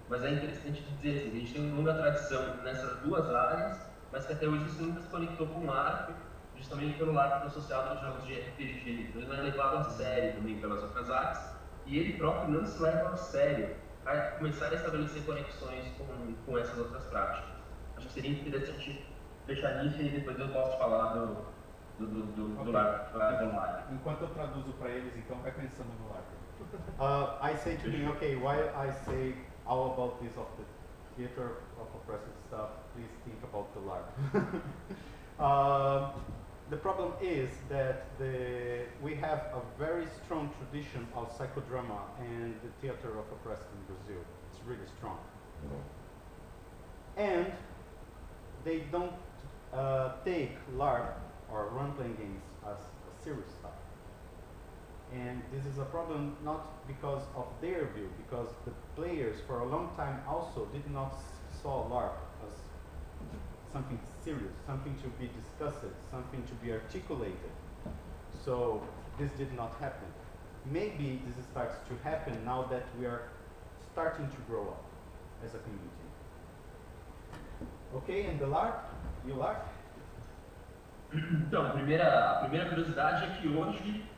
mas é interessante dizer assim, que a gente tem uma longa tradição nessas duas áreas, mas que até hoje isso nunca se conectou com o LARP, justamente pelo LARP associado aos jogos de RPG. Ele não é levado a sério também pelas outras artes, e ele próprio não se leva a sério para começar a estabelecer conexões com essas outras práticas. Acho que seria interessante fechar nisso e depois eu posso falar do LARP online. Enquanto eu traduzo para eles, então vai pensando no LARP. I say to him, okay, while I say all about this of the theater of oppressive stuff, please think about the LARP. The problem is that we have a very strong tradition of psychodrama and the theater of oppressive in Brazil. It's really strong. And they don't take LARP or role-playing games as a serious stuff. And this is a problem not because of their view, because the players for a long time also did not saw LARP as something serious, something to be discussed, something to be articulated. So this did not happen. Maybe this starts to happen now that we are starting to grow up as a community. Okay, and the LARP? You LARP? Então, a primeira curiosidade é que hoje,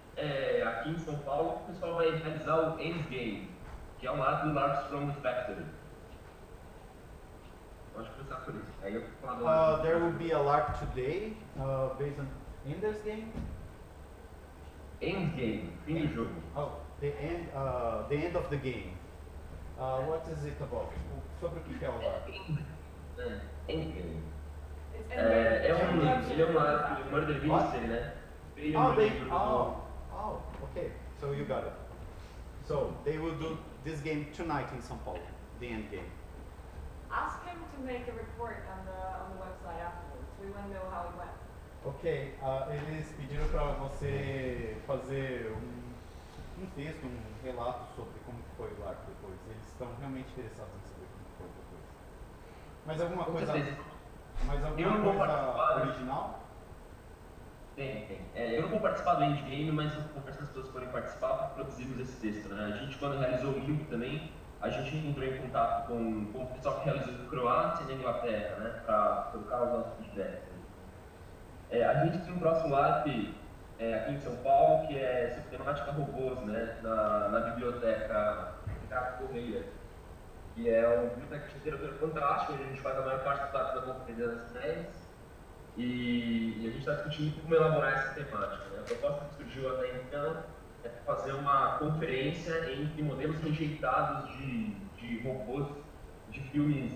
aqui em São Paulo, o pessoal vai realizar o Endgame, que é um lado do Larps from the Factory. Pode começar por isso. Aí eu falo There will be a LARP today, based on Ender's Game. Endgame, fim do jogo. Oh, the end of the game. What is it about? Sobre o que é o LARP? Endgame. It's Ele é um LARP, Murder Mystery, né? Ele é um livro okay. So you got it. So they will do this game tonight in São Paulo, the end game. Ask him to make a report on the website afterwards. We want to know how it went. Ok, eles pediram para você fazer um texto, um relato sobre como foi o LARP depois. Eles estão realmente interessados em saber como foi depois. Mas alguma coisa original? Tem. Eu não vou participar do endgame, mas eu converso com as pessoas que forem participar para produzirmos esse texto. Né? A gente, quando realizou o livro também, a gente entrou em contato com o pessoal que realizou na Croácia e na Inglaterra, né? Para trocar os nossos feedbacks. A gente tem um próximo LARP aqui em São Paulo, que é sobre temática robôs, né? Na biblioteca Ricardo Correia, que é uma biblioteca de literatura fantástica, onde a gente faz a maior parte do dado da Conferência das Ideias. E a gente está discutindo como elaborar essa temática. Né? A proposta que surgiu até então é fazer uma conferência entre modelos rejeitados de robôs de filmes,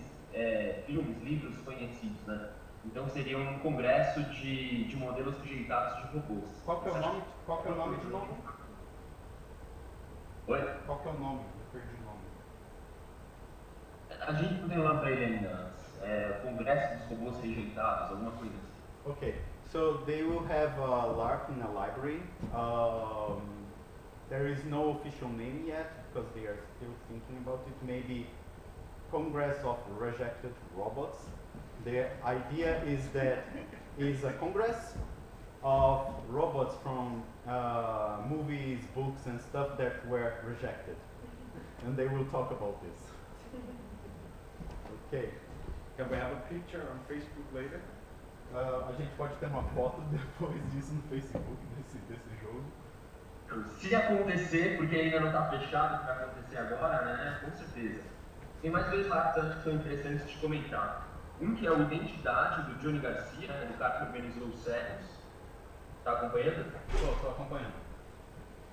livros conhecidos. Né? Então seria um congresso de modelos rejeitados de robôs. Qual que é o nome de novo? Oi? Qual que é o nome? Eu perdi o nome. A gente não tem lá para ele ainda. Congresso dos robôs rejeitados, alguma coisa assim. Okay, so they will have a LARP in a library. There is no official name yet because they are still thinking about it. Maybe Congress of Rejected Robots. The idea is that is a congress of robots from movies, books, and stuff that were rejected, and they will talk about this. Okay. Can we have a picture on Facebook later? A gente pode ter uma foto depois disso no Facebook desse jogo. Se acontecer, porque ainda não está fechado, vai acontecer agora, né? Com certeza. Tem mais dois LARPs que são interessantes de comentar. Um que é o Identidade, do Johnny Garcia, né? Do cara que organizou os Cegos. Está acompanhando? Estou acompanhando.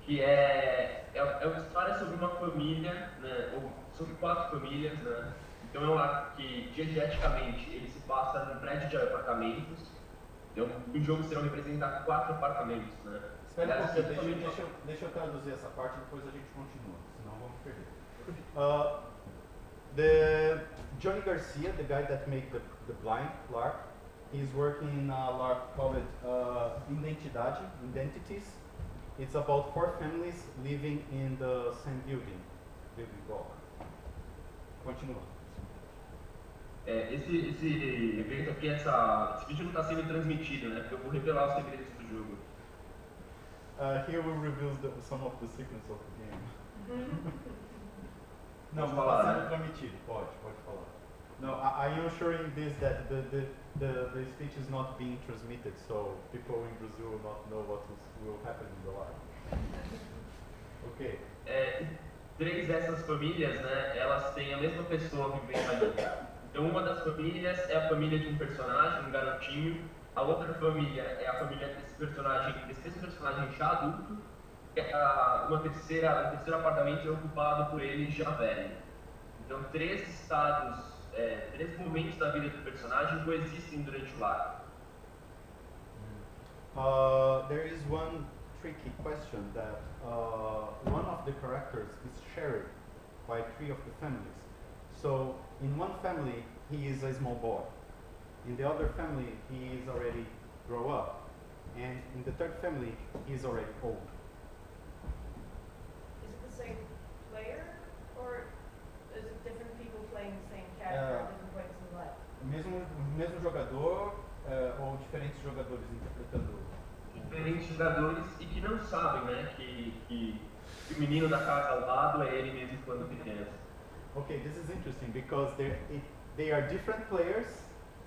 Que é uma história sobre uma família, né? Ou sobre 4 famílias, né? Então é um LARP que, diegeticamente, ele se passa num prédio de apartamentos. Então, no jogo serão representados 4 apartamentos, né? Espera um pouquinho, deixa eu traduzir essa parte e depois a gente continua, senão vamos perder. The Johnny Garcia, the guy that made the blind LARP, he's working in a LARP called Identities. It's about 4 families living in the same building block. Continua. Esse evento aqui, esse vídeo não está sendo transmitido, né? Porque eu vou revelar os segredos do jogo. Here we reveal some of the secrets of the game. Não, falar, está sendo né? transmitido, pode falar. No, I am assuring this that the speech is not being transmitted, so people in Brazil will not know what will happen in the live. Okay. três dessas famílias, né, elas têm a mesma pessoa vivendo ali. Então, uma das famílias é a família de um personagem, um garotinho. A outra família é a família desse mesmo personagem já adulto. Um terceiro apartamento é ocupado por ele já velho. Então, três estados, três momentos da vida do personagem coexistem durante o Larp. There is one tricky question that one of the characters is shared by three of the families. So in one family he is a small boy, in the other family he is already grow up, and in the third family he is already old. Is it the same player, or is it different people playing the same character at different points in life? Mesmo jogador ou diferentes jogadores interpretando? Diferentes jogadores e que não sabem, né, que o menino da casa ao lado é ele mesmo quando criança. Okay, this is interesting because they are different players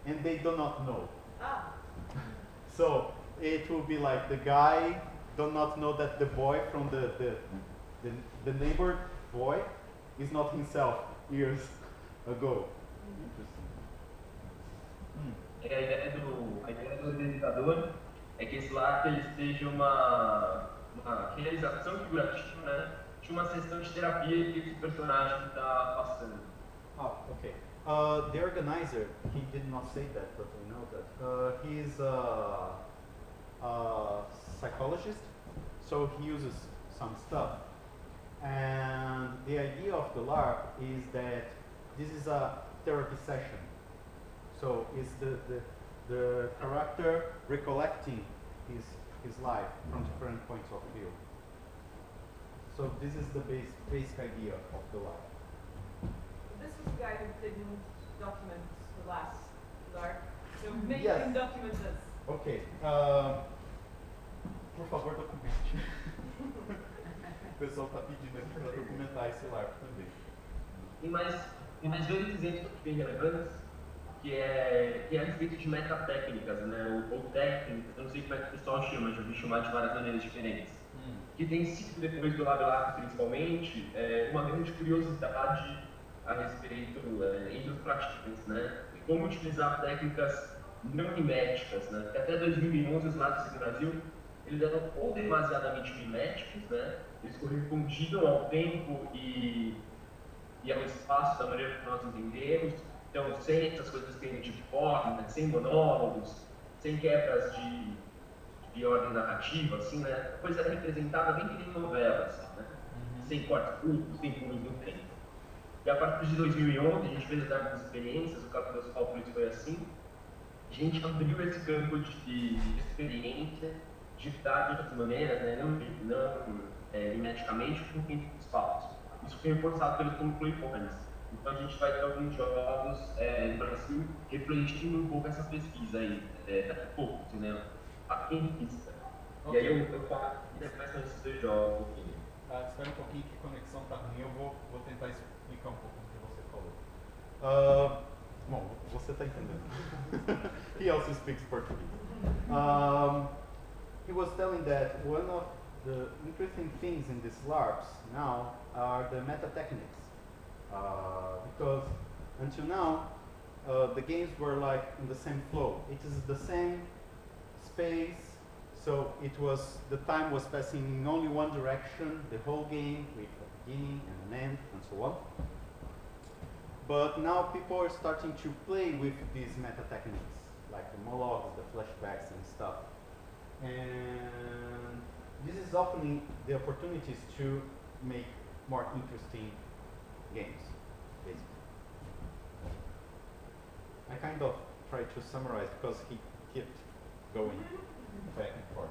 and they do not know. Ah. So it will be like the guy do not know that the boy from the neighbor boy is not himself years ago. A ideia do organizador é que esse Larp ele seja uma realização figurativa, né, de uma sessão de terapia que esse personagem está passando. Okay. The organizer, he did not say that, but we know that. He is a psychologist, so he uses some stuff. And the idea of the LARP is that this is a therapy session. So it's the character recollecting his life from different points of view. So this is the basic idea of the LARP. This was the guy who didn't document the last LARP. So make Yes. him document this. Ok. Por favor, documente. O pessoal está pedindo aqui para documentar esse LARP também. Tem mais dois exemplos bem relevantes, que é a respeito de metatécnicas, né, ou técnicas, eu não sei como é que o pessoal chama, já vi chamar de várias maneiras diferentes. Que tem sido, depois do Larp principalmente, uma grande curiosidade a respeito entre os praticantes, né, de como utilizar técnicas não miméticas, né, porque até 2011 os Larps no Brasil, eles eram ou demasiadamente miméticos, né, eles correspondiam ao tempo e ao espaço da maneira que nós entendemos, então sem essas coisas que tem de forma, sem monólogos, sem quebras de ordem narrativa, assim, né, a coisa era representada bem que nem novela, assim, né, sem cortes curtos, sem pulos no tempo. E a partir de 2011, a gente fez algumas experiências, o caso do Sao Paulo foi assim, a gente abriu esse campo de experiência, de dar de outras maneiras, né, não mimeticamente, com tempo e espaço. Isso foi reforçado pelos concluidores. Então a gente vai ter alguns jogos no Brasil refletindo um pouco essa pesquisa aí, daqui a pouco, né, aqui em pista. Okay. E aí eu falo quais são esses dois jogos. Espera um pouquinho que a conexão está ruim, eu vou tentar explicar um pouco o que você falou. Bom, você está entendendo. He also speaks Portuguese. He was telling that one of the interesting things in these LARPs now are the meta techniques. Because until now, the games were like in the same flow. It is the same space, so the time was passing in only one direction, the whole game, with a beginning and an end, and so on. But now people are starting to play with these meta techniques, like the monologues, the flashbacks and stuff. And this is opening the opportunities to make more interesting games, basically. I kind of tried to summarize because he kept going back and forth.